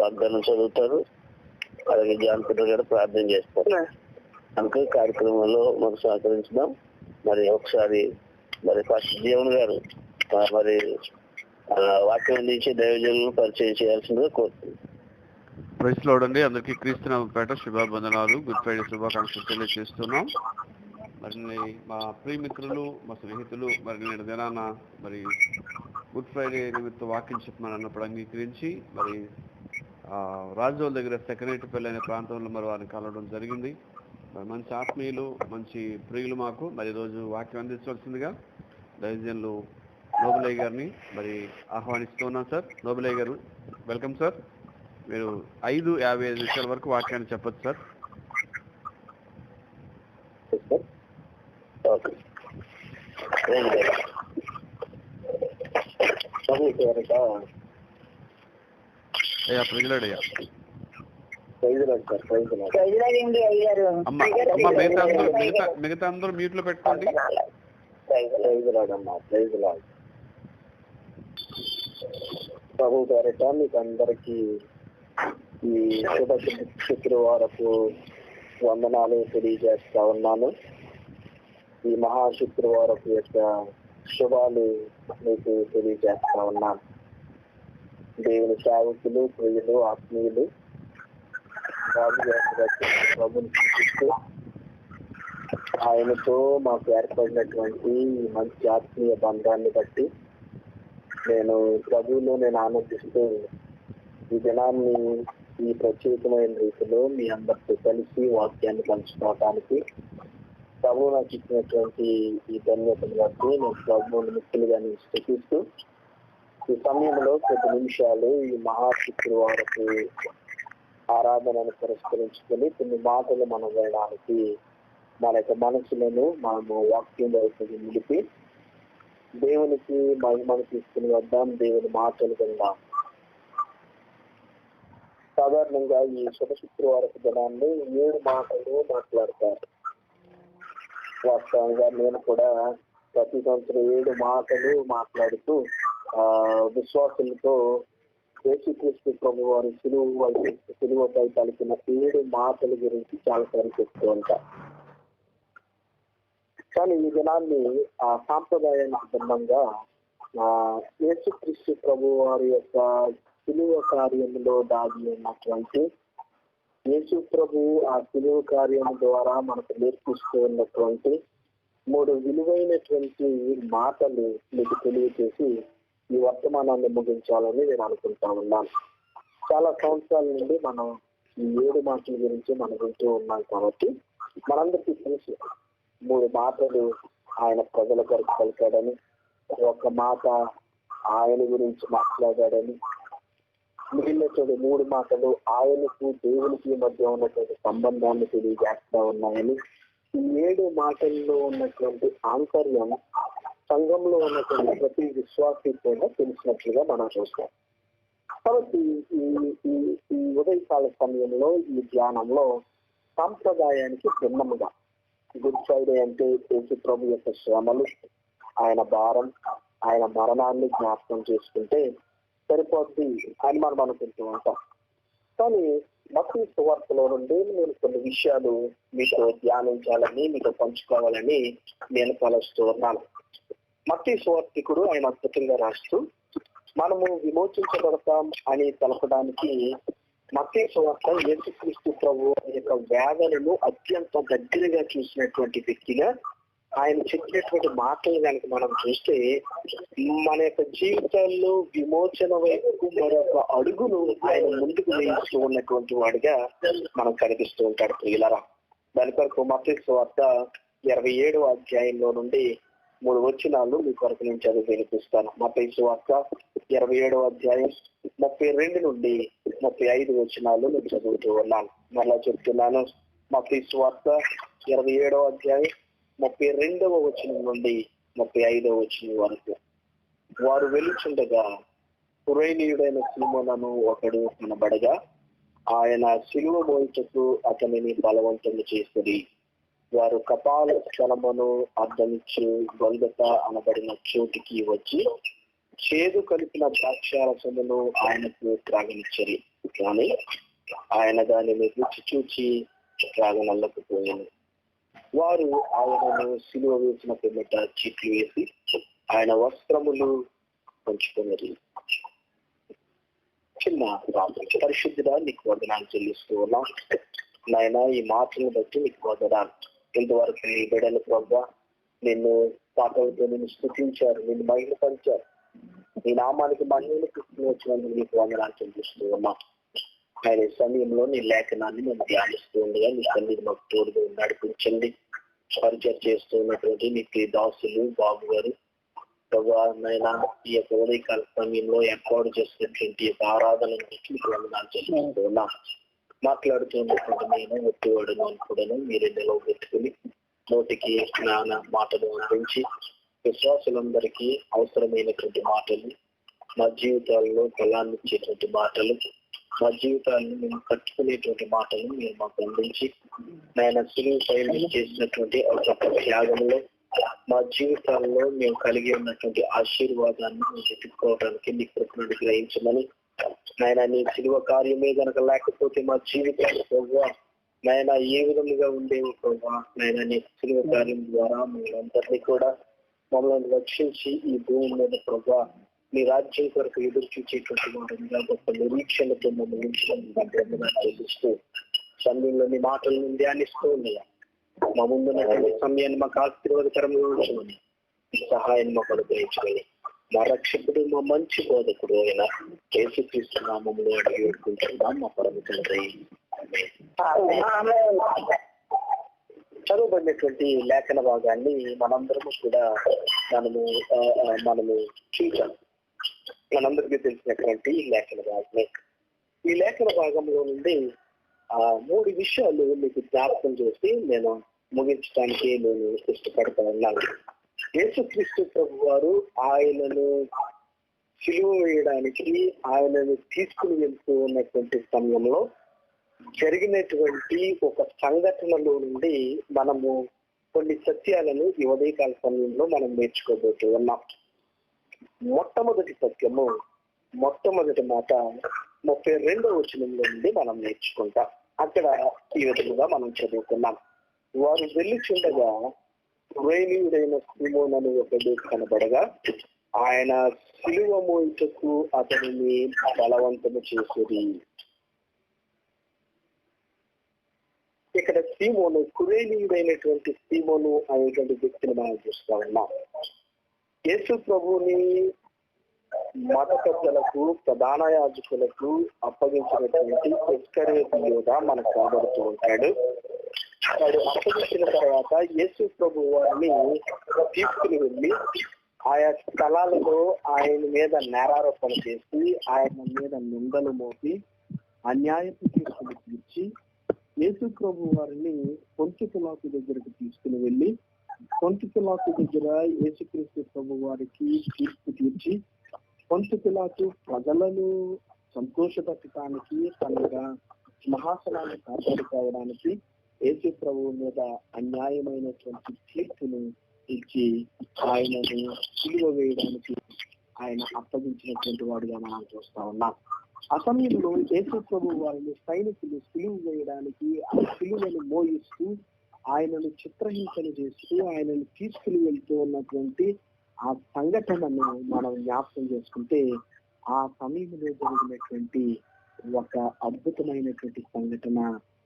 వాగ్దానం చదువుతారు, అలాగే జాన్పూర్ గారు ప్రార్థన చేస్తారు. అందుకే కార్యక్రమంలో మనం సహకరించుదాం. మరి ఒకసారి మరి ఫస్ట్ జీవన్ గారు మరి వాక్యం అందించి దైవజనులను పరిచయం చేయాల్సిందిగా కోరుతుంది. ప్రైజ్ లార్డ్ అండి. అందరికీ క్రీస్తునామముపేట శుభాబంధనాలు, గుడ్ ఫ్రైడే శుభాకాంక్షలు తెలియజేస్తున్నాం. మరి మా ప్రియమిత్రులు, మా స్నేహితులు మరి నేడు దినాన మరి గుడ్ ఫ్రైడే నిమిత్తం వాక్యం చెప్పమని అన్నప్పుడు అంగీకరించి మరి రాజోల్ దగ్గర సెక్రటరీపల్లి అనే ప్రాంతంలో మరి వారిని కలవడం జరిగింది. మరి మంచి ఆత్మీయులు, మంచి ప్రియులు మాకు. మరి ఈరోజు వాక్యం అందించవలసిందిగా దైవజనులు నోబులయ్య గారిని మరి ఆహ్వానిస్తూ ఉన్నాం. సార్ నోబులయ్య గారు, వెల్కమ్ సార్. మీరు 5:55 నిమిషాల వరకు వాక్యాన్ని చెప్పచ్చు సార్. అయ్యా ప్రజలాడయ్యా మిగతా అందరూ మ్యూట్ లో పెట్టుకోండి. ప్రభు పేరట మీకు అందరికీ ఈ శుక్రవారపు వందనాలు తెలియజేస్తా ఉన్నాను. ఈ మహాశుక్రవారపు యొక్క శుభాలు మీకు తెలియజేస్తా ఉన్నాను. దేవుని సేవకులు, ప్రియులు, ఆత్మీయులు ప్రభుని చూపిస్తూ ఆయనతో మాకు ఏర్పడినటువంటి మంచి ఆత్మీయ బంధాన్ని బట్టి నేను ప్రభువులో ఆనందిస్తూ ఈ దినాన్ని ఈ ప్రత్యేకమైన రీతిలో మీ అందరితో కలిసి వాక్యాన్ని పంచుకోవడానికి ప్రభు నాకు ఇచ్చినటువంటి ఈ ధన్యతను బట్టి నేను ప్రభువుని మిక్కులుగా స్థుతిస్తూ ఈ సమయంలో కొద్ది నిమిషాలు ఈ మహాశుక్రవారపు ఆరాధనను పురస్కరించుకొని కొన్ని మాటలు మనం వేయడానికి మన యొక్క మనసులను మనము వాక్యం వైపు నిలిపి దేవునికి మహిమను తీసుకుని వద్దాం. దేవుని మాటలు విందాం. సాధారణంగా ఈ శుక్రవారపు దినాన్ని 7 మాటలు మాట్లాడతారు. వాస్తవంగా నేను కూడా ప్రతి సంవత్సరం 7 మాటలు మాట్లాడుతూ విశ్వాసులతో యేసుక్రీస్తు ప్రభు వారి సిలువపై పలికిన 7 మాటల గురించి చాలాసార్లు చెప్తూ ఉంటారు. కానీ ఈ దినాన్ని ఆ సాంప్రదాయానికి భిన్నంగా యేసుక్రీస్తు ప్రభు వారి యొక్క సిలువ కార్యంలో దాగి ఉన్నటువంటి యేసు ప్రభు ఆ సిలువ కార్యం ద్వారా మనకు నేర్పిస్తూ ఉన్నటువంటి 3 విలువైనటువంటి మాటలు మీకు తెలియజేసి ఈ వర్తమానాన్ని ముగించాలని నేను అనుకుంటా ఉన్నాను. చాలా సంవత్సరాల నుండి మనం ఈ 7 మాటల గురించి మనం వింటూ ఉన్నాం కాబట్టి మనందరికీ తెలుసు 3 మాటలు ఆయన ప్రజల కొరకు పలికాడని, ఒక మాట ఆయన గురించి మాట్లాడాడని, మిగిలినటువంటి 3 మాటలు ఆయనకు దేవునికి మధ్య ఉన్నటువంటి సంబంధాన్ని తెలియజేస్తా ఉన్నాయని, ఈ 7 మాటల్లో ఉన్నటువంటి ఆంతర్యం సంఘంలో ఉన్నటువంటి ప్రతి విశ్వాసి కూడా తెలిసినట్లుగా మనం చూస్తాం. కాబట్టి ఈ ఉదయకాల సమయంలో ఈ ధ్యానంలో సాంప్రదాయానికి భిన్నముగా గుడ్ ఫ్రైడే అంటే యేసు ప్రభు యొక్క శ్రమలు, ఆయన భారం, ఆయన మరణాన్ని జ్ఞాపకం చేసుకుంటే సరిపోద్ది అని మనం అనుకుంటూ ఉంటాం. కానీ మత్తయి సువార్తలో నుండి నేను కొన్ని విషయాలు మీతో ధ్యానించాలని, మీతో పంచుకోవాలని నేను తలస్తూ ఉన్నాను. మత్తయి సువార్తికుడు ఆయన అద్భుతంగా రాస్తూ మనము విమోచించబడతాం అని తెలపడానికి మత్తయి సువార్త యేసుక్రీస్తు ప్రభు యొక్క వేదనను అత్యంత దగ్గరగా చూసినటువంటి వ్యక్తిగా ఆయన చెప్పినటువంటి మాటలు కనుక మనం చూస్తే మన యొక్క జీవితాల్లో విమోచన వైపు మరొక అడుగును ఆయన ముందుకు వేయిస్తూ ఉన్నటువంటి వాడిగా మనం కనిపిస్తూ ఉంటాడు. ప్రియులారా, దాని కొరకు మత్తయి సువార్త 27వ అధ్యాయంలో నుండి 3 వచనాలు మీ కొరకు నేను చదివి వినిపిస్తాను. మత్తయి సువార్త 27వ అధ్యాయం 32 నుండి 35 వచనాలు నేను చదువుతూ ఉన్నాను. మరలా చెప్తున్నాను. మత్తయి సువార్త 27వ అధ్యాయం 32వ వచనం నుండి 35వ వచనం వరకు. వారు వెలుచుండగా కురేనీయుడైన సీమోనను ఒకడు కనబడగా ఆయన సిలువ మోయుటకు అతనిని బలవంతం చేసిరి. వారు కపాల స్థలమును అర్థమిచ్చు గొల్గొతా అనబడిన చోటికి వచ్చి చేదు కలిపిన ద్రాక్షారసమును ఆయనకు త్రాగనిచ్చరి. కానీ ఆయన దానిని రుచి చూచి త్రాగనల్లకపోయాను. వారు ఆయనను సిలువ వేసిన పిమ్మట చీట్లు వేసి ఆయన వస్త్రములు పంచుకున్నది. చిన్న పరిశుద్ధుడా, నీకు వందనాలు చెల్లిస్తూ ఉన్నాం నాయన. ఈ మాటలను బట్టి నీకు వందనాలు. ఇంతవరకు నీ బిడ్డలు ప్రభా నిన్ను పాటలతో నిన్ను స్తుతించారు, నిన్ను మహిళపరిచారు. నీ నామానికి మహిళలు కృష్ణ వచ్చినందుకు నీకు వందనాలు చెల్లిస్తూ ఉన్నాం. ఆయన సమయంలో నీ లేఖనాన్ని మేము ధ్యానిస్తూ ఉండగా నీ సన్నిధి మాకు తోడుగా నడిపించండి. పరిచయం చేస్తూ ఉన్నటువంటి నీ దాసులు బాబు గారు ప్రభా నాయన ఈ యొక్క ఉదయకాల సమయంలో ఏర్పాటు చేసినటువంటి ఆరాధన మీకు వందనాలు చెల్లిస్తూ ఉన్నాం. మాట్లాడుతున్నటువంటి నేను ఒట్టివాడును అనుకోవడం మీరే నిలవబెట్టుకుని నోటికి జ్ఞాన మాటలు అందించి విశ్వాసులందరికీ అవసరమైనటువంటి మాటలు, మా జీవితాల్లో బలాన్ని ఇచ్చేటువంటి మాటలు, మా జీవితాలను మేము కట్టుకునేటువంటి మాటలు మీరు మాకు అందించి ఆయన సులువుపై చేసినటువంటి ఒక త్యాగంలో మా జీవితాల్లో మేము కలిగి ఉన్నటువంటి ఆశీర్వాదాన్ని మేము వెతుక్కోవడానికి మీ కృపను గ్రహించమని నాయన. నీ సిలువ కార్యమే కనుక లేకపోతే మా జీవితాలు ప్రభావ నాయన ఏ విధముగా ఉండేవి ప్రభావ నాయన. నీ సిలువ కార్యం ద్వారా మమ్మల్ని కూడా మమ్మల్ని రక్షించి ఈ భూమి మీద ప్రభావ నీ రాజ్యం కొరకు ఎదురు చూసేటువంటి వారంగా గొప్ప నిరీక్షణతో మమ్మల్ని చెల్లిస్తూ సమయంలో నీ మాటలను ధ్యానిస్తూ ఉన్నాయా. మా ముందున్నటువంటి సమయాన్ని మాకు ఆశీర్వాదకరంగా ఉంచమని సహాయాన్ని మాకు అనుగ్రహించమని మా రక్షకుడు మా మంచి బోధకుడు అయిన యేసుక్రీస్తు నామములో అడిగి వేడుకుంటున్నాం మా పరమ తండ్రి. చదువుబడినటువంటి లేఖన భాగాన్ని మనందరము కూడా మనము చూసాం. మనందరికీ తెలిసినటువంటి లేఖన భాగమే. ఈ లేఖన భాగంలో నుండి 3 విషయాలు మీకు జ్ఞాపకం చేసి నేను ముగించడానికి నేను ఇష్టపడతా ఉన్నాను. యేసుక్రీస్తు ప్రభు వారు ఆయనను సిలువ వేయడానికి ఆయనను తీసుకుని వెళ్తూ ఉన్నటువంటి సమయంలో జరిగినటువంటి ఒక సంఘటనలో నుండి మనము కొన్ని సత్యాలను ఈ ఉదయకాల సమయంలో మనం నేర్చుకోబోతూ ఉన్నాం. మొట్టమొదటి సత్యము, మొట్టమొదటి మాట 32వ వచనంలో నుండి మనం నేర్చుకుంటాం. అక్కడ ఈ విధంగా మనం చదువుకున్నాం. వారు వెళ్ళిచుండగా కురేనీయుడైన సీమోను అనే ఒకడు కనబడగా ఆయన సిలువ మోయుటకు అతనిని బలవంతము చేసేది. ఇక్కడ సీమోను, కురేనీయుడైనటువంటి సీమోను అనేటువంటి వ్యక్తిని మనం చూస్తా ఉన్నాం. యేసు ప్రభుని మత పెద్దలకు, ప్రధాన యాజకులకు అప్పగించినటువంటి ఇస్కరియోతు యూద మనకు కనబడుతూ ఉంటాడు. వాడు అప్పగించిన తర్వాత యేసు ప్రభు వారిని తీసుకుని వెళ్ళి ఆయా స్థలాలలో ఆయన మీద నేరారోపణ చేసి ఆయన మీద నిందలు మోపి అన్యాయపు తీర్పులు తీర్చి యేసు ప్రభు వారిని పొంతు పిలాతు దగ్గరకు తీసుకుని వెళ్ళి పొంతు పిలాతు దగ్గర యేసుక్రీస్తు ప్రభు వారికి తీర్పు తీర్చి పొంతు పిలాతు ప్రజలను సంతోషపెట్టడానికి తనగా సింహాసనాన్ని కాపాడుకోవడానికి యేసు ప్రభువు మీద అన్యాయమైనటువంటి తీర్పును ఇచ్చి ఆయనను సిలువ వేయడానికి ఆయన అప్పగించినటువంటి వాడుగా మనం చూస్తా ఉన్నాం. ఆ సమయంలో యేసు ప్రభు వారిని సైనికులు సిలువ వేయడానికి ఆ సిలువను మోయిస్తూ ఆయనను చిత్రహింసలు చేస్తూ ఆయనను తీసుకుని వెళ్తూ ఉన్నటువంటి ఆ సంఘటనను మనం జ్ఞాపకం చేసుకుంటే ఆ సమయంలో జరిగినటువంటి ఒక అద్భుతమైనటువంటి సంఘటన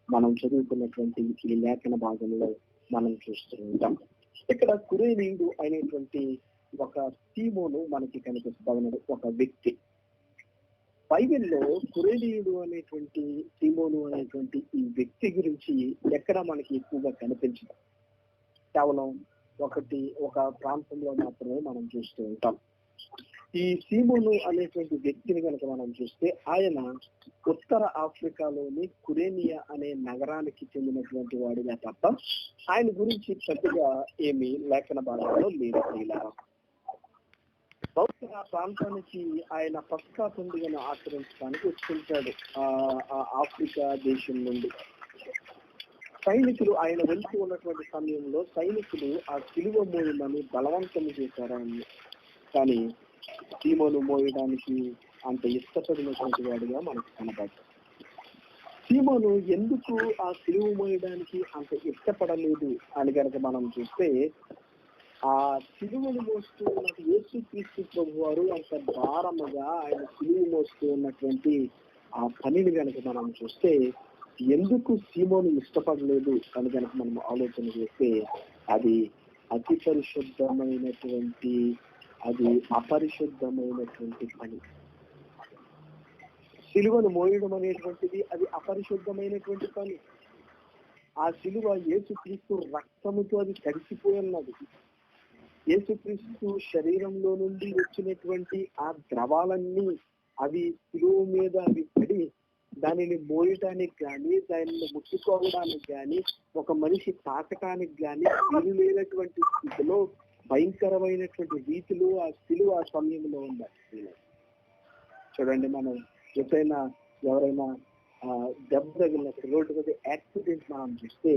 మనం చదువుకున్నటువంటి ఈ లేఖన భాగంలో మనం చూస్తూ ఉంటాం. ఇక్కడ కురేనీయుడు అనేటువంటి ఒక సీమోను మనకి కనిపిస్తా ఉన్నది, ఒక వ్యక్తి. బైబిల్లో కురేనీయుడు అనేటువంటి సీమోను అనేటువంటి ఈ వ్యక్తి గురించి ఎక్కడ మనకి ఎక్కువగా కనిపించదు. కేవలం ఒక ప్రాంతంలో మాత్రమే మనం చూస్తూ ఉంటాం. ఈ సీమోను అనేటువంటి వ్యక్తిని కనుక మనం చూస్తే ఆయన ఉత్తర ఆఫ్రికాలోని కురేనియా అనే నగరానికి చెందినటువంటి వాడిగా తప్ప ఆయన గురించి పెద్దగా ఏమి లేఖన భాగంలో లేదు. బహుశా ఆ ప్రాంతానికి ఆయన పస్కా పండుగను ఆచరించడానికి వచ్చుకుంటాడు ఆ ఆఫ్రికా దేశం నుండి. సైనికులు ఆయన వెళ్తూ ఉన్నటువంటి సమయంలో సైనికులు ఆ సిలువ మోయమని బలవంతం చేశారని, కానీ సీమోను మోయడానికి అంత ఇష్టపడినటువంటి వాడిగా మనకు కనబడ్డాడు. సీమోను ఎందుకు ఆ సిలువ మోయడానికి అంత ఇష్టపడలేదు అని కనుక మనం చూస్తే, ఆ సిలువను మోస్తూ ఉన్న యేసుక్రీస్తు ప్రభు వారు అంత భారముగా ఆయన సిలువ మోస్తూ ఉన్నటువంటి ఆ పనిని కనుక మనం చూస్తే, ఎందుకు సీమోను ఇష్టపడలేదు అని కనుక మనం ఆలోచన చేస్తే, అది అతి పరిశుద్ధమైనటువంటి, అది అపరిశుద్ధమైనటువంటి పని. సిలువను మోయడం అనేటువంటిది అది అపరిశుద్ధమైనటువంటి పని. ఆ సిలువ యేసుక్రీస్తు రక్తముతో అది తడిసిపోయి ఉన్నది. యేసుక్రీస్తు శరీరంలో నుండి వచ్చినటువంటి ఆ ద్రవాలన్నీ అవి సిలువ మీద అవి పడి దానిని మోయటానికి కానీ, దానిని ముట్టుకోవడానికి కానీ, ఒక మనిషి తాకటానికి కానీ వీలు లేనటువంటి స్థితిలో, భయంకరమైనటువంటి రీతిలో ఆ సిలువ ఆ సమయంలో ఉండాలి. చూడండి, మనం ఎప్పుడైనా ఎవరైనా దెబ్బ తగిలినప్పుడు, రోడ్డు మీద యాక్సిడెంట్ మనం చూస్తే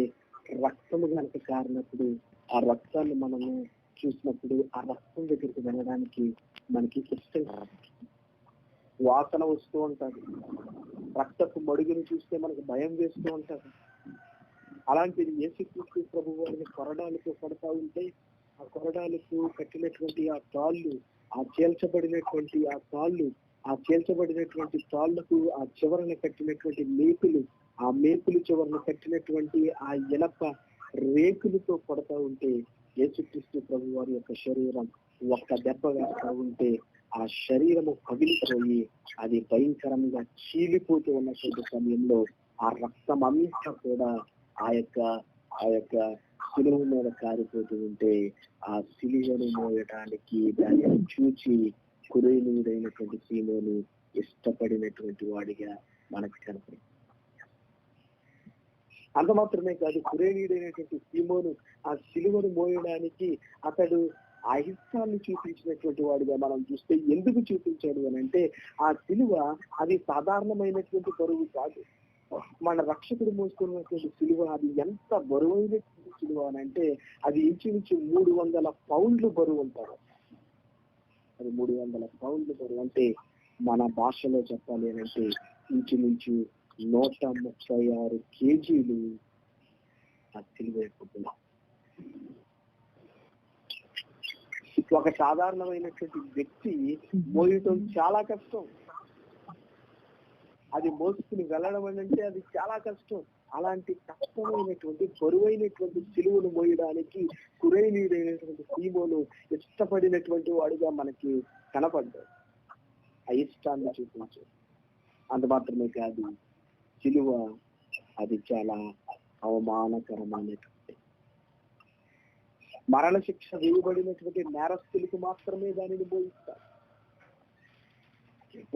రక్తము కనుక కారినప్పుడు ఆ రక్తాన్ని మనము చూసినప్పుడు ఆ రక్తం దగ్గరికి వెళ్ళడానికి మనకి ఇష్టం కాదు, వాసన వస్తూ ఉంటది. రక్తపు మడుగుని చూస్తే మనకు భయం వేస్తూ ఉంటది. అలాంటిది యేసుక్రీస్తు ప్రభు వారిని కొరడాలతో కొడతా ఉంటే, ఆ కొరడాలకు కట్టినటువంటి ఆ తాళ్ళు, ఆ చేల్చబడినటువంటి ఆ తాళ్ళు, ఆ చేల్చబడినటువంటి తాళ్లకు ఆ చివరన కట్టినటువంటి మేకులు, ఆ మేకులు చివరన కట్టినటువంటి ఆ ఇనప రేకులతో కొడతా ఉంటే, యేసుక్రీస్తు ప్రభు వారి యొక్క శరీరం ఒక్క దెబ్బ వేస్తా ఉంటే ఆ శరీరము పగిలిపోయి అది భయంకరంగా చీలిపోతూ ఉన్నటువంటి సమయంలో ఆ రక్తం అంతా కూడా ఆ యొక్క సిలువ మీద కారిపోతూ ఉంటే, ఆ సిలువను మోయటానికి దాన్ని చూచి కురేనీయుడైనటువంటి సీమోను ఇష్టపడినటువంటి వాడిగా మనకు కనపడింది. అంత మాత్రమే కాదు, కురేనీయుడైనటువంటి సీమోను ఆ సిలువను మోయడానికి అతడు ఆ ఇష్టాన్ని చూపించినటువంటి వాడిగా మనం చూస్తే, ఎందుకు చూపించాడు అని అంటే, ఆ సిలువ అది సాధారణమైనటువంటి బరువు కాదు. మన రక్షకుడు మోస్తున్నటువంటి సిలువ అది ఎంత బరువైనటువంటి సిలువ అని అంటే, అది ఇంచుమించు 300 పౌండ్లు బరువు ఉంటారు. అది 300 పౌండ్లు బరువు అంటే, మన భాషలో చెప్పాలి అని అంటే ఇంచుమించు 136 కేజీలు ఆ సిలువ ఎక్కువ. ఒక సాధారణమైనటువంటి వ్యక్తి మోయటం చాలా కష్టం. అది మోసుకుని వెళ్ళడం అంటే అది చాలా కష్టం. అలాంటి కష్టమైనటువంటి బరువైనటువంటి సిలువను మోయడానికి కురేనీయుడైనటువంటి సీమోను ఇష్టపడినటువంటి వాడిగా మనకి కనపడ్డాడు. ఆ ఇష్టాన్ని చూపించు. అంత మాత్రమే కాదు, సిలువ అది చాలా అవమానకరమైనటువంటి, మరణశిక్ష వేయబడినటువంటి నేరస్తులకు మాత్రమే దానిని మోయిస్తారు.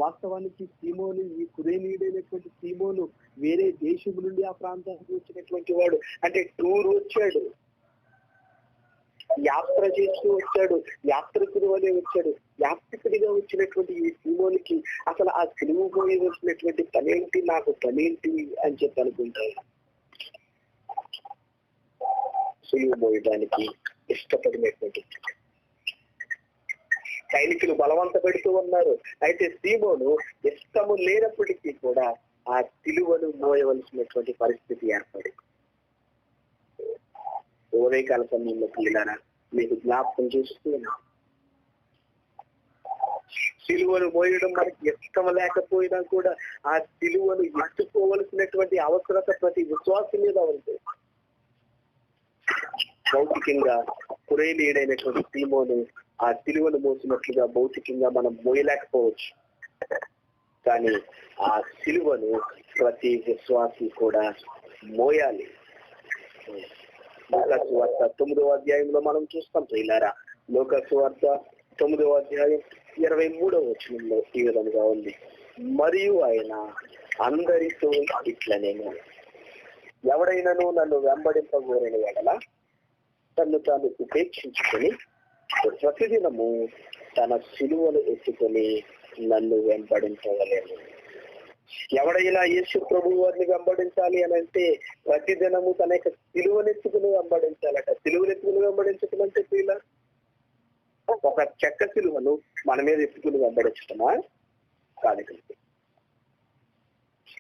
వాస్తవానికి సీమోను, ఈ కురేనీయుడైనటువంటి సీమోను వేరే దేశం నుండి ఆ ప్రాంతానికి వచ్చినటువంటి వాడు. అంటే టూర్ వచ్చాడు, యాత్ర చేస్తూ వచ్చాడు, యాత్రికుడి వలె వచ్చాడు. యాత్రికుడిగా వచ్చినటువంటి ఈ సీమోనికి అసలు ఆ సిలువ పోయి వచ్చినటువంటి పనేంటి, నాకు పనేంటి అని చెప్పి అనుకుంటాడు. సిలువ మోయడానికి ఇష్టపడినటువంటి సైనికులు బలవంత పెడుతూ ఉన్నారు. అయితే సీమోను ఇష్టము లేనప్పటికీ కూడా ఆ సిలువను మోయవలసినటువంటి పరిస్థితి ఏర్పడింది. ఉదయకాల సమయంలో పిల్లలారా, మీకు జ్ఞాపకం చేస్తున్నా, సిలువను మోయడం మనకి ఇష్టం లేకపోయినా కూడా ఆ సిలువను ఎత్తుకోవలసినటువంటి అవసరత ప్రతి విశ్వాసం మీద ఉంది. భౌతికంగా కురేనీయుడైనటువంటి సీమోను ఆ సిలువను మోసినట్లుగా భౌతికంగా మనం మోయలేకపోవచ్చు, కానీ ఆ సిలువను ప్రతి విశ్వాసి కూడా మోయాలి. లోక సువార్త 9వ అధ్యాయంలో మనం చూస్తాం ప్రియులారా. లోక సువార్త 9వ అధ్యాయం 23వ వచనంలో ఈ విధంగా ఉంది, మరియు ఆయన అందరితో ఇట్లనేమో, ఎవడైనాను నన్ను వెంబడింపగోరిన ఎడల తను తాను ఉపేక్షించుకొని ప్రతిదినము తన సిలువను ఎత్తుకొని నన్ను వెంబడించగలేను. ఎవడైనా యేసు ప్రభు వారిని వెంబడించాలి అని అంటే ప్రతిదినము తన యొక్క సిలువనెత్తుకుని వెంబడించాలట. సిలువనెత్తుకుని వెంబడించకమంటే ఇలా ఒక చెక్క సిలువను మన మీద ఎత్తుకుని వెంబడించటమా? కాదు.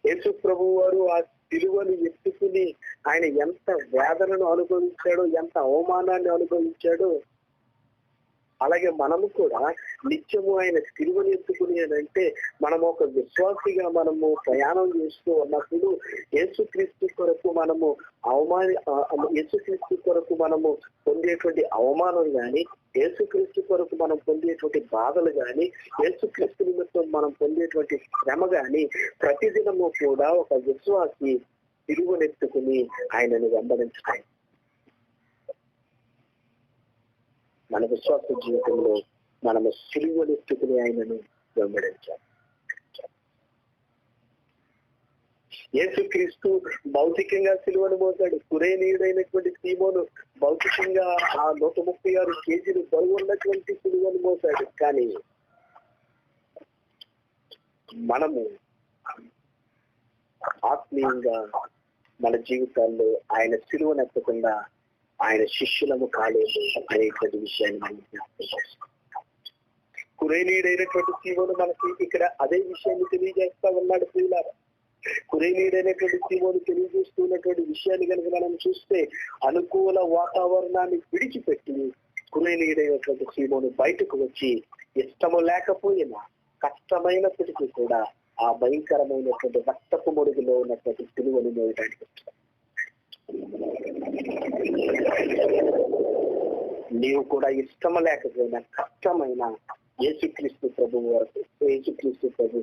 యేసు ప్రభు వారు ఆ సిలువను ఎత్తుకుని ఆయన ఎంత వేదనను అనుభవించాడో, ఎంత అవమానాన్ని అనుభవించాడో, అలాగే మనము కూడా నిత్యము ఆయన సిలువను ఎత్తుకుని అని అంటే మనం ఒక విశ్వాసిగా మనము ప్రయాణం చేస్తూ ఉన్నప్పుడు యేసుక్రీస్తు కొరకు మనము యేసుక్రీస్తు కొరకు మనము పొందేటువంటి అవమానం కానీ, యేసుక్రీస్తు కొరకు మనం పొందేటువంటి బాధలు కానీ, యేసుక్రీస్తు నిమిత్తం మనం పొందేటువంటి శ్రమ కానీ, ప్రతిదినము కూడా ఒక విశ్వాసి సిలువనెత్తుకుని ఆయనను వెంబడించడం. మన విశ్వాస జీవితంలో మనము సిలువనెత్తుకుని ఆయనను వెంబడించాలి. యేసుక్రీస్తు భౌతికంగా సిలువను మోసాడు. కురేనీయుడైనటువంటి సీమోను భౌతికంగా ఆ 136 కేజీలు బరువు ఉన్నటువంటి సిలువను మోసాడు. కానీ మనము ఆత్మీయంగా మన జీవితాల్లో ఆయన సిలువనెత్తకుండా ఆయన శిష్యులము కాలేదు అనేటువంటి విషయాన్ని మనం జ్ఞాపకం చేస్తాం. కురేనీయుడైనటువంటి సీమోను మనకి ఇక్కడ అదే విషయాన్ని తెలియజేస్తా ఉన్నాడు. ప్రియులారా, కురేనీయుడైనటువంటి సీమోను తెలియజేస్తున్నటువంటి విషయాన్ని కనుక మనం చూస్తే, అనుకూల వాతావరణాన్ని విడిచిపెట్టి కురేనీయుడైనటువంటి సీమోను బయటకు వచ్చి ఇష్టము లేకపోయినా కష్టమైనప్పటికీ కూడా ఆ భయంకరమైనటువంటి రక్తపు మొడుగులో ఉన్నటువంటి సిలువను మోయడానికి నీవు కూడా ఇష్టం లేకపోయినా కష్టమైన యేసుక్రీస్తు ప్రభు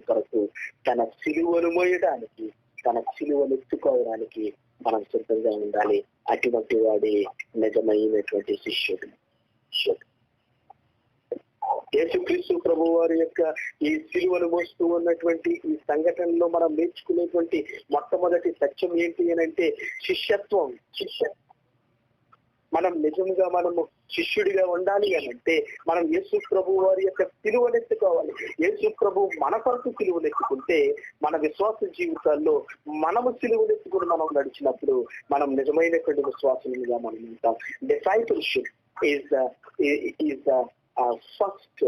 కొరకు తన సిలువను మోయడానికి, తన సిలువను ఎత్తుకోవడానికి మనం సిద్ధంగా ఉండాలి. అటువంటి వాడి నిజమైనటువంటి శిష్యుడు. యేసుక్రీస్తు ప్రభు వారి యొక్క ఈ సిలువను మోస్తూ ఉన్నటువంటి ఈ సంఘటనలో మనం నేర్చుకునేటువంటి మొట్టమొదటి సత్యం ఏంటి అని అంటే శిష్యత్వం. మనం నిజంగా మనము శిష్యుడిగా ఉండాలి అని అంటే మనం యేసు ప్రభు వారి యొక్క సిలువనెత్తుకోవాలి. యేసు ప్రభు మన కొరకు సిలువనెత్తుకుంటే మన విశ్వాస జీవితాల్లో మనము సిలువనెత్తుకుని మనం నడిచినప్పుడు మనం నిజమైనటువంటి విశ్వాసంగా మనం ఉంటాం. Discipleship is the first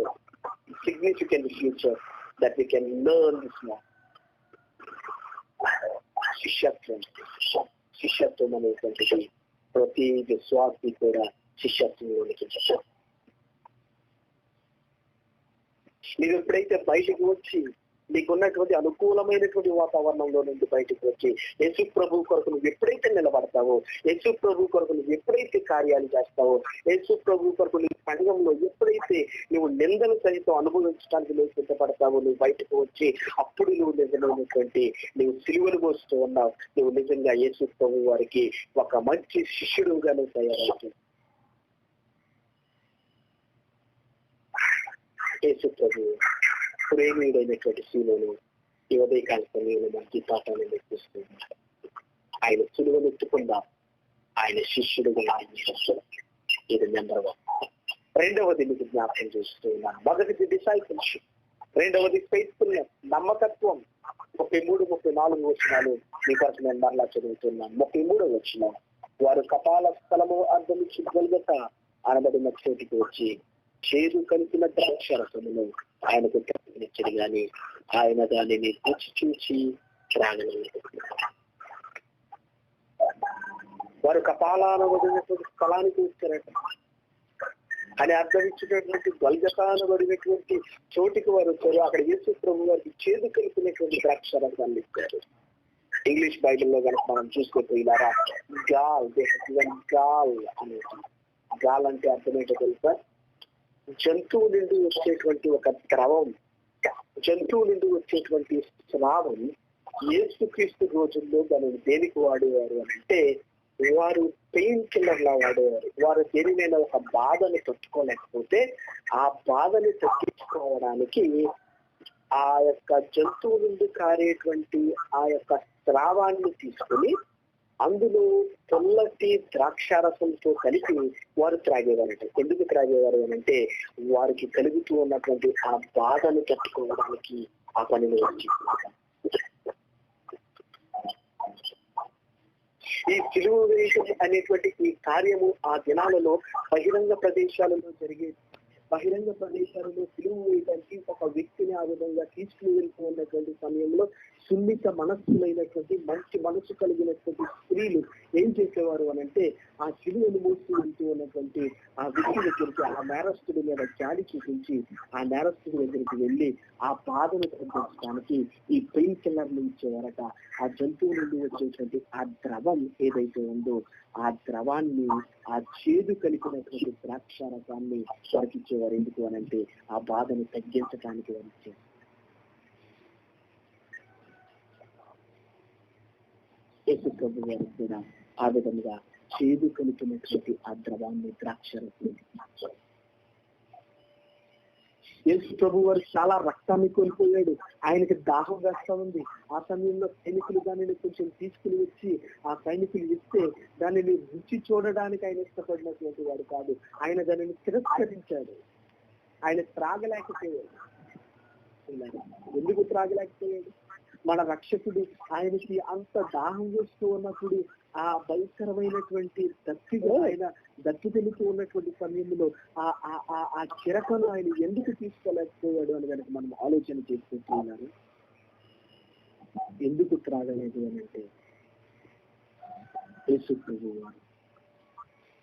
significant feature that we can learn this morning. శిష్యత్వం అనేటువంటిది ప్రతి విశ్వాసి కూడా శిష్యత్వంలోనికి వచ్చారు. నీవు ఎప్పుడైతే బయటకు వచ్చి నీకున్నటువంటి అనుకూలమైనటువంటి వాతావరణంలో నుండి బయటకు వచ్చి యేసు ప్రభు కొరకు నువ్వు ఎప్పుడైతే నిలబడతావో, యేసు ప్రభు కొరకు నువ్వు ఎప్పుడైతే కార్యాలు చేస్తావో, యేసు ప్రభు కొరకు నీ సంఘంలో ఎప్పుడైతే నువ్వు నిందలు సహితం అనుభవించడానికి నువ్వు సిద్ధపడతావో, నువ్వు బయటకు వచ్చి అప్పుడు నువ్వు నిజమైనటువంటి నువ్వు సిలువను మోస్తూ ఉన్నావు. నువ్వు నిజంగా యేసు ప్రభు వారికి ఒక మంచి శిష్యుడుగానే తయారవుతుంది. యేసు ప్రభు ప్రేమీయుడైనటువంటి సీమోను ఈ ఉదయకాల సమయంలో మనకి పాఠాన్ని నేర్పిస్తున్నారు. ఆయన సిలువనెత్తుకుందాం, ఆయన శిష్యుడుగా ఇది నెంబర్ 1. రెండవది మీకు జ్ఞాపకం చేస్తూ ఉన్నాను. మొదటిది డిసైపుల్షిప్, రెండవది ఫెయిత్ఫుల్నెస్, నమ్మకత్వం. 33-34 వచనాలు మీ కొరకు నేను మరలా చదువుతున్నాను. 33వ వచనం, వారు కపాల స్థలము అర్థమిచ్చి గొల్గొతా అనబడిన చోటికి వచ్చి చేదు కలిపిన ద్రాక్షరసమును ఆయనకు ప్రకటించడు గాని ఆయన దానిని రుచి చూసి త్రాగలేదు. వారు కపాలానబడినటువంటి స్థలానికి వచ్చారట అని అర్థం ఇచ్చినటువంటి గొల్గొతా అనబడినటువంటి చోటికి వారు వచ్చారు. అక్కడ యేసు ప్రభు వారికి చేదు కలిపినటువంటి ద్రాక్షరసాన్ని ఇచ్చారు. ఇంగ్లీష్ బైబిల్లో కనుక మనం చూసుకోపోయినారా, గాల్ అనేది. గాల్ అంటే అర్థం ఏంటో తెలుసా? జంతువు నుండి వచ్చేటువంటి ఒక ద్రవం, జంతువు నుండి వచ్చేటువంటి స్రావం యేసుక్రీస్తు రోజుల్లో దానిని దేనికి వాడేవారు అని అంటే వారు పెయిన్ కిల్లర్ లా వాడేవారు. వారు దేనినైనా ఒక బాధని తట్టుకోలేకపోతే ఆ బాధని తగ్గించుకోవడానికి ఆ యొక్క జంతువు నుండి కారేటువంటి ఆ యొక్క స్రావాన్ని తీసుకుని అందులో తెల్లటి ద్రాక్షారసంతో కలిపి వారు త్రాగేవారట. ఎందుకు త్రాగేవారు అని అంటే వారికి కలుగుతూ ఉన్నటువంటి ఆ బాధను తట్టుకోవడానికి ఆ పనిని వచ్చి ఈ సిలువ వేయటం అనేటువంటి ఈ కార్యము ఆ దినాలలో బహిరంగ ప్రదేశాలలో జరిగేది. బహిరంగ ప్రదేశాలలో సిలువ వేయడానికి ఒక వ్యక్తిని ఆ విధంగా తీసుకుని వెళ్తూ ఉన్నటువంటి సమయంలో సున్నిత మనస్సులైనటువంటి మంచి మనసు కలిగినటువంటి స్త్రీలు ఏం చేసేవారు అని అంటే ఆ సిలువను మోస్తూ వెళ్తూ ఉన్నటువంటి ఆ వ్యక్తి దగ్గరికి, ఆ నేరస్తుడి మీద జాలి చూపించి ఆ నేరస్తుడి దగ్గరికి వెళ్ళి ఆ బాధను తగ్గించడానికి ఈ పెయిన్ కిల్లర్లు ఇచ్చేవారట. ఆ జంతువు నుండి వచ్చేటువంటి ఆ ద్రవం ఏదైతే ఉందో ఆ ద్రవాన్ని, ఆ చేదు కలిపినటువంటి ద్రాక్ష రసాన్ని వారికి ఇచ్చేవారు. ఎందుకు అని అంటే ఆ బాధను తగ్గించడానికి వారు ఇచ్చేవారు. యేసు ప్రభు గారు కూడా ఆ విధంగా చేదు కలిపినటువంటి ఆ ద్రవాన్ని, ద్రాక్ష రసాన్ని. యేసు ప్రభు వారు చాలా రక్తాన్ని కోల్పోయాడు. ఆయనకి దాహం వేస్తా ఉంది. ఆ సమయంలో సైనికులు దానిని కొంచెం తీసుకుని వచ్చి ఆ సైనికులు ఇస్తే దానిని రుచి చూడడానికి ఆయన ఇష్టపడినటువంటి వాడు కాదు. ఆయన దానిని తిరస్కరించాడు. ఆయన త్రాగలేకపోయాడు. ఎందుకు త్రాగలేకపోయాడు? మన రక్షకుడు ఆయనకి అంత దాహం వేస్తూ ఉన్నప్పుడు ఆ భయంకరమైనటువంటి దత్తిగా ఆయన దత్తి తెలుతూ ఉన్నటువంటి సమయంలో ఆ చిరకను ఆయన ఎందుకు తీసుకోలేకపోయాడు అని కనుక మనం ఆలోచన చేసుకుంటున్నాను. ఎందుకు త్రాగలేదు అని అంటే యేసు ప్రభువు వారు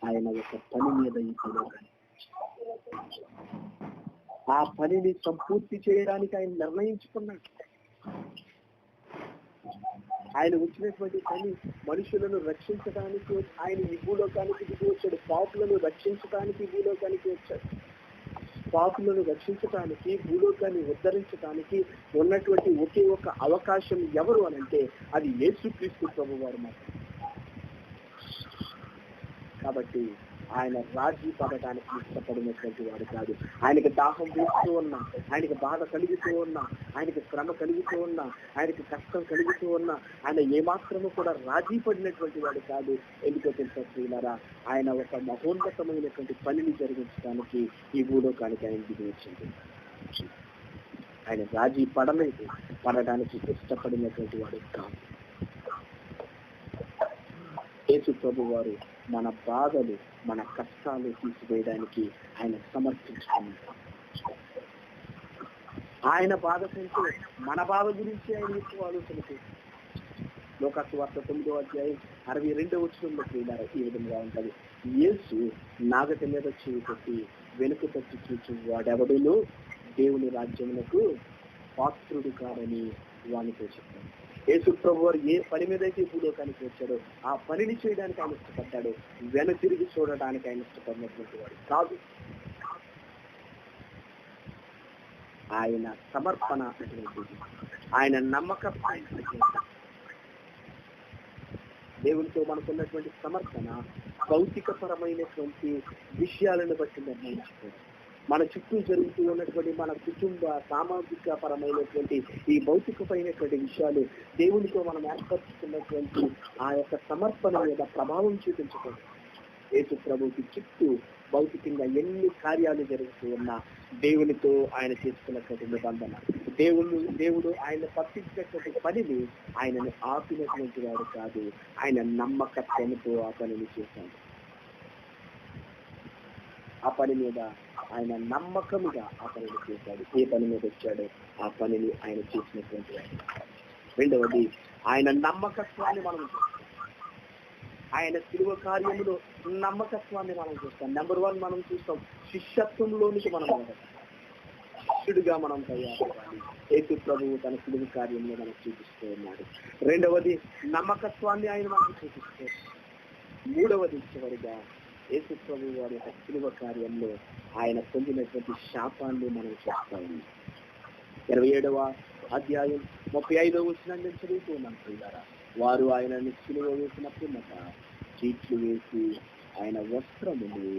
ఆయన ఒక పని మీద ఇప్పుడు ఆ పనిని సంపూర్తి చేయడానికి ఆయన నిర్ణయించుకున్నాడు. ఆయన వచ్చినటువంటి పని మనుషులను రక్షించడానికి. ఆయన ఈ భూలోకానికి దిగి వచ్చాడు. పాపులను రక్షించడానికి భూలోకానికి వచ్చాడు. పాపులను రక్షించడానికి, భూలోకాన్ని ఉద్ధరించడానికి ఉన్నటువంటి ఒకే ఒక అవకాశం ఎవరు అని అంటే అది యేసుక్రీస్తు ప్రభు వారు మాత్రం. కాబట్టి ఆయన రాజీ పడటానికి ఇష్టపడినటువంటి వాడు కాదు. ఆయనకి దాహం వేస్తూ ఉన్నా, ఆయనకి బాధ కలుగుతూ ఉన్నా, ఆయనకి శ్రమ కలుగుతూ ఉన్నా, ఆయనకి కష్టం కలుగుతూ ఉన్నా ఆయన ఏమాత్రము కూడా రాజీ పడినటువంటి వాడు కాదు. ఎందుకో తెలుసా ప్రియులారా, ఆయన ఒక మహోన్నతమైనటువంటి పనిని జరిగించడానికి ఈ భూలోకానికి ఆయన దిగి వచ్చింది. ఆయన రాజీ పడలేదు, పడడానికి ఇష్టపడినటువంటి వాడు కాదు. యేసు ప్రభు వారు మన బాధలు, మన కష్టాలు తీసివేయడానికి ఆయన సమర్పించుకున్నారు. ఆయన బాధ కంటే మన బాధ గురించి ఆయన ఎక్కువ ఆలోచన చేశారు. లోకాసు వార్త 9వ అధ్యాయం 62వ వచనంలో ప్రియులారా ఈ విధంగా ఉంటది. యేసు నాగటి మీద చేయి పెట్టి వెనుక తట్టి చూచి వాడెవడును దేవుని రాజ్యమునకు పాత్రుడు కాడని వానితో చెప్పాడు. యేసు ప్రభు వారు ఏ పని మీద అయితే భూలోకానికి వచ్చాడో ఆ పనిని చేయడానికి ఆయన ఇష్టపడ్డాడు. వెన తిరిగి చూడడానికి ఆయన ఇష్టపడినటువంటి వాడు కాదు. ఆయన సమర్పణ అటువంటిది, ఆయన నమ్మకం. దేవునితో మనకున్నటువంటి సమర్పణ భౌతిక పరమైనటువంటి విషయాలను బట్టి నిర్ణయించుకోవాలి. మన చుట్టూ జరుగుతూ ఉన్నటువంటి మన కుటుంబ సామాజిక పరమైనటువంటి ఈ భౌతికమైనటువంటి విషయాలు దేవునితో మనం ఏర్పరచుకున్నటువంటి ఆ యొక్క సమర్పణ మీద ప్రభావం చూపించకూడదు. యేసు ప్రభువుకి చుట్టూ భౌతికంగా ఎన్ని కార్యాలు జరుగుతూ ఉన్నా దేవునితో ఆయన చేసుకున్నటువంటి నిబంధన, దేవుడు ఆయన పట్టించినటువంటి పనిని ఆయనను ఆపినటువంటి వాడు కాదు. ఆయన నమ్మకత్వంతో ఆ పనిని చేశాడు. ఆ పని మీద ఆయన నమ్మకముగా ఆ పనిని చేశాడు. ఏ పని మీద వచ్చాడో ఆ పనిని ఆయన చేసినటువంటి వాడు. రెండవది, ఆయన నమ్మకత్వాన్ని మనం చూస్తాం. ఆయన శిలువ కార్యములో నమ్మకత్వాన్ని మనం చూస్తాం. నెంబర్ 1 మనం చూస్తాం, శిష్యత్వంలోనికి మనం శిష్యుడిగా మనం తయారవ్వాలి. యేసు ప్రభువు తన శిలువ కార్యంలో మనకు చూపిస్తూ ఉన్నాడు. రెండవది, నమ్మకత్వాన్ని ఆయన మనకు చూపిస్తారు. మూడవది, చివరిగా యేసు ప్రభువు వారి యొక్క శిలువ కార్యంలో ఆయన పొందినటువంటి శాపాన్ని మనం చూస్తా ఉన్నాం. 27వ అధ్యాయం 35వ వచనాన్ని చదువుతూ ఉన్నాం ప్రియులారా. వారు ఆయనని శిలువ వేసిన పిమ్మట చీట్లు వేసి ఆయన వస్త్రములు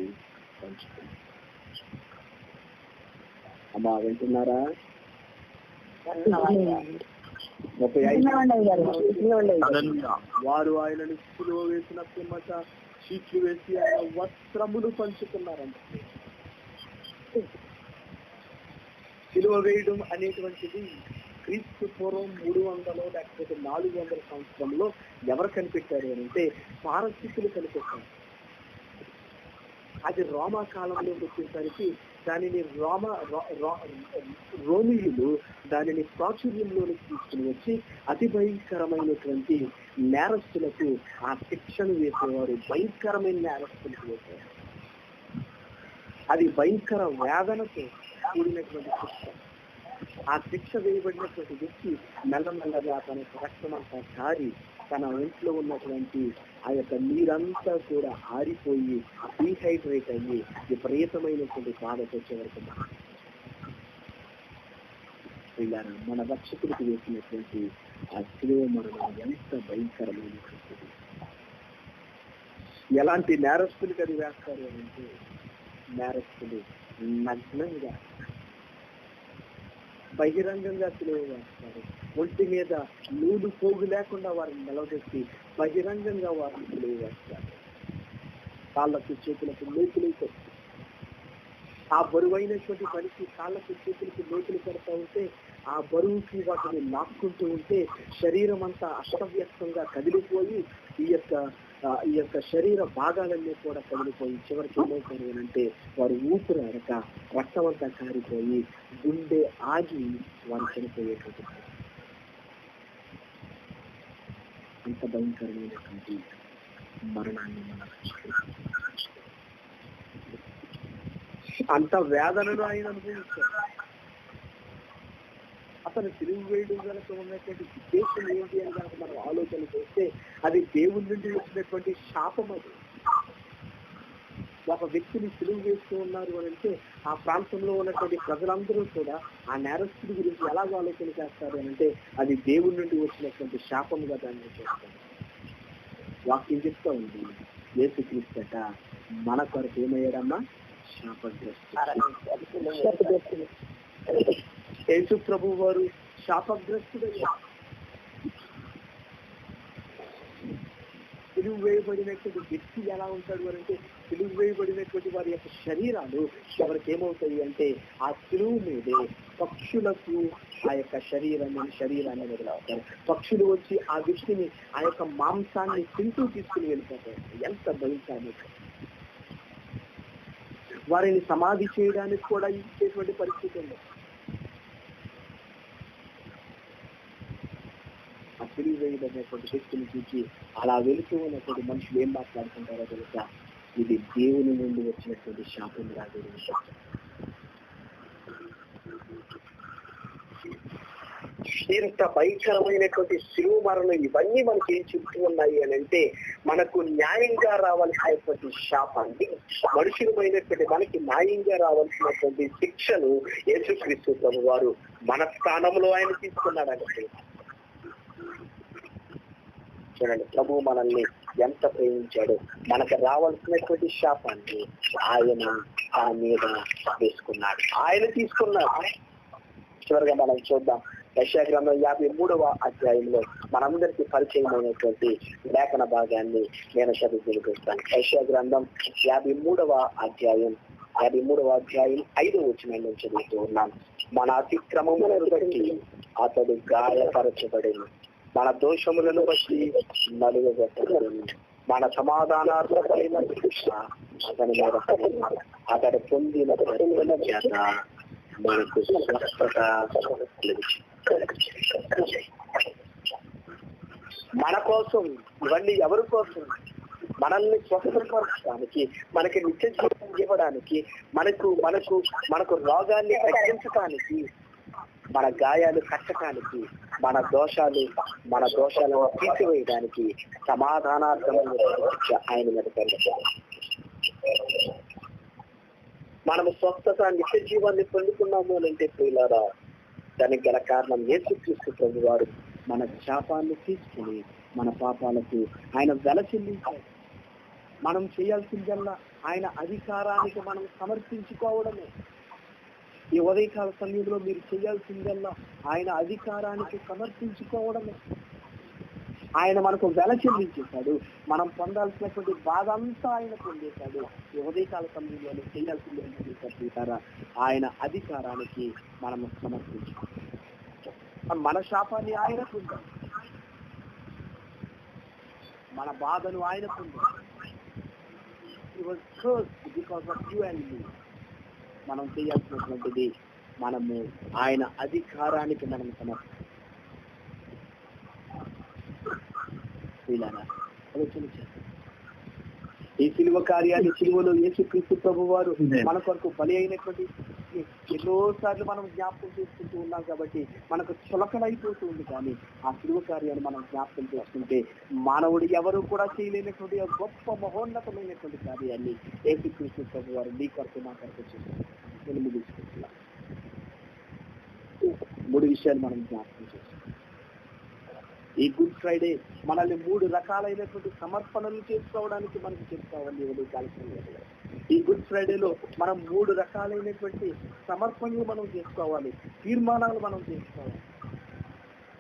పంచుకున్నారు. అమ్మా వింటున్నారా? 35 వారు ఆయనని శిలువ వేసిన పిమ్మట చీట్లు వేసి ఆయన వస్త్రములు పంచుకున్నారంట. శిలువ వేయడం అనేటువంటిది క్రీస్తు పూర్వం 300 లేకపోతే 400 సంవత్సరంలో ఎవరు కనిపెట్టారు అని అంటే పారసీకులు కనిపెట్టారు. అది రోమా కాలంలో వచ్చేసరికి దానిని రోమియులు దానిని ప్రాచుర్యంలోనికి తీసుకుని వచ్చి అతి భయంకరమైనటువంటి నేరస్తులకు ఆ శిక్షను వేసేవారు. భయంకరమైన నేరస్తులకు వేసేవారు. అది భయంకర వేదనతో కూడినటువంటి శిక్ష. ఆ శిక్ష వేయబడినటువంటి వ్యక్తి మెల్లమెల్లగా తన రక్తమంతా కారి తన ఒంట్లో ఉన్నటువంటి ఆ యొక్క నీరంతా కూడా ఆరిపోయి డీహైడ్రేట్ అయ్యి విపరీతమైనటువంటి బాధకు వచ్చేవరకు మన రక్షకుడికి వేసినటువంటి ఆ శిలువ మరణం ఎంత భయంకరమైనటువంటిది. ఎలాంటి నేరస్తులకి అది వేస్తారు అంటే నేరస్తులు నగ్నంగా బహిరంగంగా శిలువ వేస్తారు. ఒంటి మీద నూలు పోగు లేకుండా వారిని నిలబెట్టి బహిరంగంగా వారిని శిలువ వేస్తారు. కాళ్ళకు చేతులకు లోతులు కొట్టి ఆ బరువైనటువంటి పనికి కాళ్ళకు చేతులకు లోతులు పెడతా ఉంటే ఆ బరువుకి వాటిని లాక్కుంటూ ఉంటే శరీరం అంతా అస్తవ్యస్తంగా కదిలిపోయి ఈ యొక్క శరీర భాగాలన్నీ కూడా కదిలిపోయి చివరికి ఏమవుతారు అంటే వారు ఊపిరి ఆడక రక్తం అంతా కారిపోయి గుండె ఆగి వారు చనిపోయేటువంటి అంత భయంకరమైనటువంటి మరణాన్ని మనం అంత వేదనను ఆయన అనుభవించారు. అతను తిరుగు వేయడం కనుక ఉన్నటువంటి ఉద్దేశం ఏంటి అని కనుక మనం ఆలోచన చేస్తే అది దేవుడి నుండి వచ్చినటువంటి శాపం. అది ఒక వ్యక్తిని సిలువ వేస్తూ ఉన్నారు అని అంటే ఆ ప్రాంతంలో ఉన్నటువంటి ప్రజలందరూ కూడా ఆ నేరస్తుడి గురించి ఎలాగ ఆలోచన చేస్తారు అని అంటే అది దేవుడి నుండి వచ్చినటువంటి శాపంగా దాన్ని చేస్తారు. వాక్యం చెప్తా ఉంది యేసుక్రీస్తట మన కొరకు ఏమయ్యాడమ్మా శాపగ్రస్తుడు. యేసు ప్రభు వారు శాపగ్రస్తుడయ్యా. సిలువ వేయబడినటువంటి వ్యక్తి ఎలా ఉంటాడు అని అంటే సిలువ వేయబడినటువంటి వారి యొక్క శరీరాలు ఎవరికి ఏమవుతాయి అంటే ఆ సిలువ మీదే పక్షులకు ఆ యొక్క శరీరాన్ని వదిలవుతారు. పక్షులు వచ్చి ఆ వ్యక్తిని ఆ యొక్క మాంసాన్ని తింటూ తీసుకుని వెళ్ళిపోతారు. ఎంత భయంకరమైన వారిని సమాధి చేయడానికి కూడా ఇచ్చేటువంటి పరిస్థితి ఉంది. ఆ సిలువ వేయబడినటువంటి వ్యక్తిని చూసి అలా వెళుతూ ఉన్నటువంటి మనుషులు ఏం మాట్లాడుకుంటారో తెలుసా? ఇది దేవుని నుండి వచ్చినటువంటి శాపం రాదు. ఇంత భయంకరమైనటువంటి సిలువ మరణం ఇవన్నీ మనకి ఏం చెప్తూ ఉన్నాయి అని అంటే మనకు న్యాయంగా రావాల్సినటువంటి శాపాన్ని, మనుషులమైనటువంటి మనకి న్యాయంగా రావాల్సినటువంటి శిక్షను యేసుక్రీస్తు ప్రభు వారు మన స్థానంలో ఆయన తీసుకున్నాడంటే చూడండి, ప్రభు మనల్ని ఎంత ప్రేమించాడు. మనకు రావాల్సినటువంటి శాపాన్ని ఆయన ఆ మీద వేసుకున్నాడు, ఆయన తీసుకున్నాడు. చివరిగా మనం చూద్దాం యెషయా గ్రంథం 53వ అధ్యాయంలో మనందరికీ పరిచయమైనటువంటి లేఖన భాగాన్ని నేను చదివి వినిపిస్తాను. యెషయా గ్రంథం 53వ అధ్యాయం 5వ వచనం నుంచి చదువుతూ ఉన్నాను. మన అతిక్రమములను బట్టి అతడు గాయపరచబడిన, మన దోషములను బట్టి నలుగబెట్టబడిన, మన సమాధానార్థమైన శిక్ష అతని మీద పడిన, అతడు పొందిన చేత మనకు స్వస్థత లభించింది. మన కోసం ఇవన్నీ ఎవరి కోసం? మనల్ని స్వస్థపరచడానికి, మనకి నిత్య జీవితం ఇవ్వడానికి, మనకు రోగాన్ని తగ్గించడానికి, మన గాయాలు కట్టడానికి, మన దోషాలను తీసివేయడానికి సమాధానార్థమైన ఆయన మీద పడిన మనము స్వస్థత నిత్య జీవాన్ని పొందుకున్నాము అని అంటే ప్రియులారా, దానికి గల కారణం యేసుక్రీస్తు ప్రభు వారు మన శాపాన్ని తీసుకుని మన పాపాలకు ఆయన వెల చెల్లించారు. మనం చేయాల్సిందల్లా ఆయన అధికారానికి మనం సమర్పించుకోవడమే. ఈ ఉదయకాల సమయంలో మీరు చేయాల్సిందల్లా ఆయన అధికారానికి సమర్పించుకోవడమే. ఆయన మనకు వెల చెల్లించేశాడు. మనం పొందాల్సినటువంటి బాధ అంతా ఆయన పొందేశాడు. ఈ ఉదయకాల సమయంలో చేయాల్సింది ఆయన అధికారానికి మనం సమర్పించుకోవాలి. మన శాపాన్ని ఆయన పొందాడు, మన బాధను ఆయన పొందాడు. He was cursed because of you and me. మనం చేయాల్సినటువంటిది మనము ఆయన అధికారానికి మనం ఆలోచన చేస్తాం. ఈ సిలువ కార్యాన్ని సిలువలో యేసుక్రీస్తు ప్రభు వారు మన కొరకు బలి అయినటువంటి ఎన్నోసార్లు మనం జ్ఞాపకం చేసుకుంటూ ఉన్నాం కాబట్టి మనకు చులకనైపోతూ ఉంది. కానీ ఆ సిలువ కార్యాన్ని మనం జ్ఞాపకం చేసుకుంటే మానవుడు ఎవరు కూడా చేయలేనటువంటి గొప్ప మహోన్నతమైనటువంటి కార్యాన్ని యేసుక్రీస్తు ప్రభు వారు నీ కొరకు మా కొరకు చేస్తున్నారు. నేను ముగించుకుంటున్నాను. 3 విషయాలు మనం జ్ఞాపకం చేస్తున్నాం. ఈ గుడ్ ఫ్రైడే మనల్ని 3 రకాలైనటువంటి సమర్పణలు చేసుకోవడానికి మనకు చెప్తామని ఈ గుడ్ ఫ్రైడేలో మనం 3 రకాలైనటువంటి సమర్పణలు మనం చేసుకోవాలి, తీర్మానాలు మనం చేసుకోవాలి.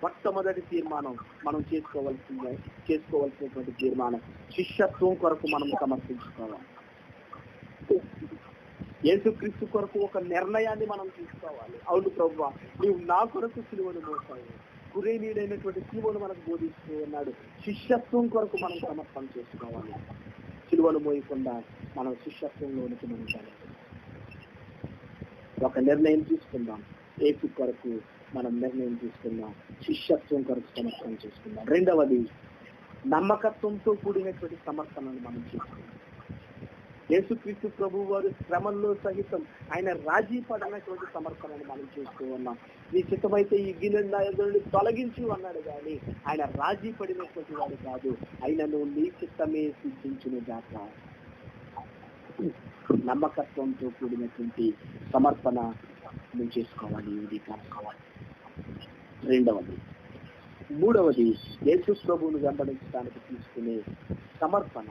మొట్టమొదటి తీర్మానం మనం చేసుకోవాల్సినటువంటి తీర్మానం శిష్యత్వం కొరకు మనం సమర్పించుకోవాలి. యేసుక్రీస్తు కొరకు ఒక నిర్ణయాన్ని మనం తీసుకోవాలి. అవును ప్రభువా, నీవు నా కొరకు సిలువను మోసావు, గురేనీడైనటువంటి సిలువను మనకు బోధిస్తూ ఉన్నాడు. శిష్యత్వం కొరకు మనం సమర్పణ చేసుకోవాలి. సిలువను మోయకుండా మనం శిష్యత్వంలోనికి మనం ఒక నిర్ణయం తీసుకుందాం. యేసు కొరకు మనం నిర్ణయం తీసుకుందాం, శిష్యత్వం కొరకు సమర్పణ చేసుకుందాం. రెండవది నమ్మకత్వంతో కూడినటువంటి సమర్పణను మనం చేసుకుందాం. యేసుక్రీస్తు ప్రభు వారు శ్రమల్లో సహితం ఆయన రాజీ పడినటువంటి సమర్పణను మనం చేస్తూ ఉన్నాం. నీ చిత్తమైతే ఈ గిన్నె తొలగించి అన్నాడు, కానీ ఆయన రాజీ పడినటువంటి వాడు కాదు. ఆయనను నీ చిత్తమే సిద్ధించును గాక. నమ్మకత్వంతో కూడినటువంటి సమర్పణ నువ్వు చేసుకోవాలి, ఇది కావాలి. రెండవది. మూడవది యేసు ప్రభువును వెంబడించడానికి తీసుకునే సమర్పణ.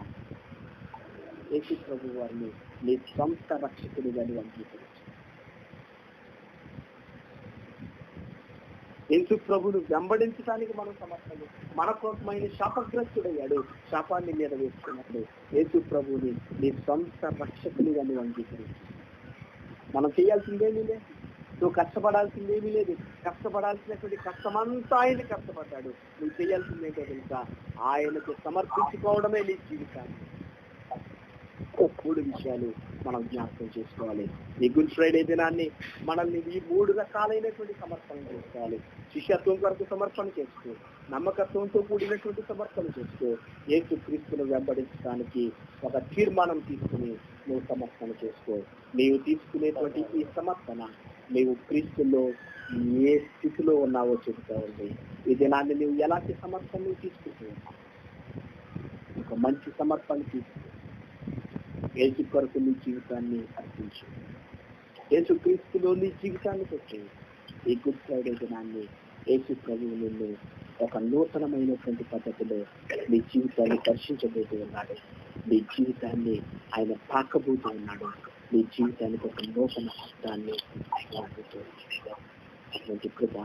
యేసు ప్రభు వారిని నీ సొంత రక్షకుడిగా అంగీకరించు. యేసు ప్రభువును వెంబడించడానికి మనం సమర్పణ. మన కోసమైన శాపగ్రస్తుడయ్యాడు, శాపాన్ని మీద వేసుకున్నాడు. యేసు ప్రభువుని నీ సొంత రక్షకుడిగా అంగీకరించు. మనం చేయాల్సిందేమీ లేదు, నువ్వు కష్టపడాల్సిందేమీ లేదు. కష్టపడాల్సినటువంటి కష్టమంతా ఆయన కష్టపడ్డాడు. నువ్వు చేయాల్సిందేంటో తెలుసా? ఆయనకు సమర్పించుకోవడమే నీ జీవితాన్ని. 3 విషయాలు మనం జ్ఞాపకం చేసుకోవాలి. ఈ గుడ్ ఫ్రైడే దినాన్ని మనల్ని ఈ 3 రకాలైనటువంటి సమర్పణ చేసుకోవాలి. శిష్యత్వం కొరకు సమర్పణ చేసుకో, నమ్మకత్వంతో కూడినటువంటి సమర్పణ చేసుకో, యేసు క్రీస్తును వెంబడించడానికి ఒక తీర్మానం తీసుకుని నువ్వు సమర్పణ చేసుకో. నీవు తీసుకునేటువంటి ఈ సమర్పణ నీవు క్రీస్తులో ఏ స్థితిలో ఉన్నావో చెబుతా ఉంది. ఈ దినాన్ని నువ్వు ఎలాంటి సమర్పణ తీసుకుంటూ ఉన్నావు? ఒక మంచి సమర్పణ తీసుకో. యేసు కొరకు నీ జీవితాన్ని అర్పించు. యేసు క్రీస్తులో నీ జీవితాన్ని పెట్టు. ఈ గుడ్ ఫ్రైడే దినాన్ని యేసు ప్రభువు నిన్ను ఒక నూతనమైనటువంటి పద్ధతిలో నీ జీవితాన్ని దర్శించబోతూ ఉన్నాడు. నీ జీవితాన్ని ఆయన తాకబోతూ ఉన్నాడు. నీ జీవితానికి ఒక నూతన హస్తాన్ని అటువంటి కృప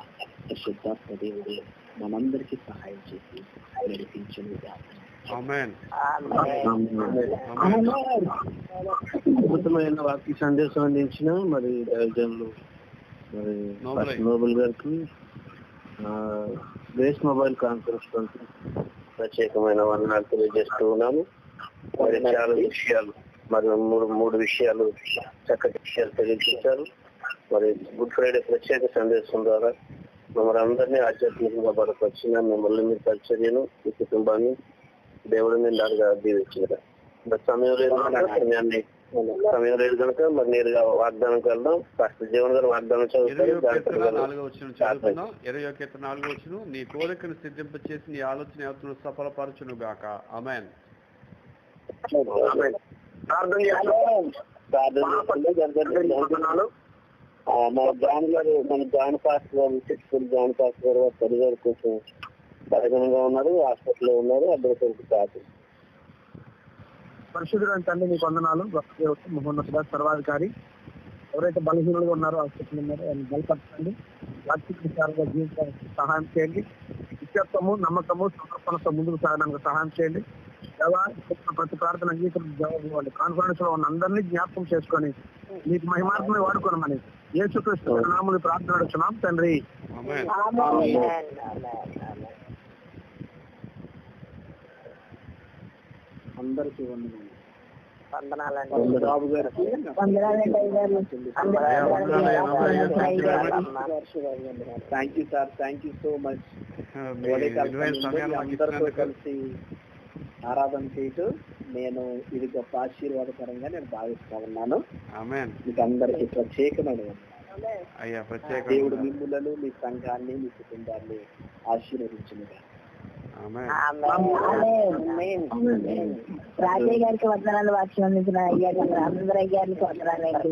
పరిశుద్ధాత్మ దేవుడు మనందరికీ సహాయం చేసి నడిపించను. అద్భుతమైన వాక్య సందేశం అందించిన మరి దైవజనులు మరి నోబెల్ గారికి గ్రేస్ మొబైల్ కాన్ఫరెన్స్ ప్రత్యేకమైన వందనాలు తెలియజేస్తూ ఉన్నాము. మరి చాలా విషయాలు మరి 3 విషయాలు చక్కటి విషయాలు తెలియజేశారు. మరి గుడ్ ఫ్రైడే ప్రత్యేక సందేశం ద్వారా మమ్మల్ని అందరినీ ఆధ్యాత్మికంగా బలపరిచిన మిమ్మల్ని మీ పరిచర్యను మీ కుటుంబాన్ని దేవుడు నిండారుగా దీవించారు. సమయం లేదు కనుక మరి నేరుగా వాగ్దానంకి వెళ్దాం. పాస్టర్ జీవన్ గారు వాగ్దానం చదువుతారు. 21:4 నీ కోరికను సిద్ధింపచేసి నీ ఆలోచన యావత్తును సఫలపరచును గాక. ఆమేన్. ప్రార్థన మన జాన్ గారు, మన జాన్ పాస్టర్ గారు, చిత్తూరు జాన్ పాస్టర్ గారు పరిగారు కొంచెం బలహీనంగా ఉన్నారు, హాస్పిటల్లో ఉన్నారు. అడ్రస్ కాదు. పరిశుద్ధుడు తండ్రి నీకు వందనాలు. మహోన్నతుడ సర్వాధికారి, ఎవరైతే బలహీనులుగా ఉన్నారో హాస్పిటల్ ఉన్నారో ఆయన బలపరచండి. వాక్యసారంగా జీవితానికి సహాయం చేయండి. నిత్యత్వము, నమ్మకము, సమర్పణతో ముందుకు సాగడానికి సహాయం చేయండి. ప్రతి ప్రార్థన అంగీకరణ జవాబు ఇవ్వండి. కాన్ఫరెన్స్ లో ఉన్న అందరినీ జ్ఞాపకం చేసుకొని మీకు మహిమార్గమే వాడుకోనమని యేసుక్రీస్తు నామములో ప్రార్థన అడుగుతున్నాం తండ్రి. అందరికీ వందనాలు. బాబు గారికి thank you sir, thank you so much. అందరితో కలిసి ఆరాధన చేయటం నేను ఇది గొప్ప ఆశీర్వాదకరంగా నేను భావిస్తా ఉన్నాను. మీకు అందరికీ ప్రత్యేకమైన దేవుడు మిమ్ములను, మీ సంఘాన్ని, మీ కుటుంబాన్ని ఆశీర్వదించునుగా. రాజయ్య గారికి వందనాలు, వాక్యం అందించిన అందరయ్య గారికి వందనాలు.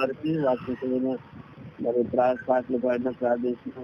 వారికి వాక్యం మరి పాటలు పాడిన ప్రార్థించిన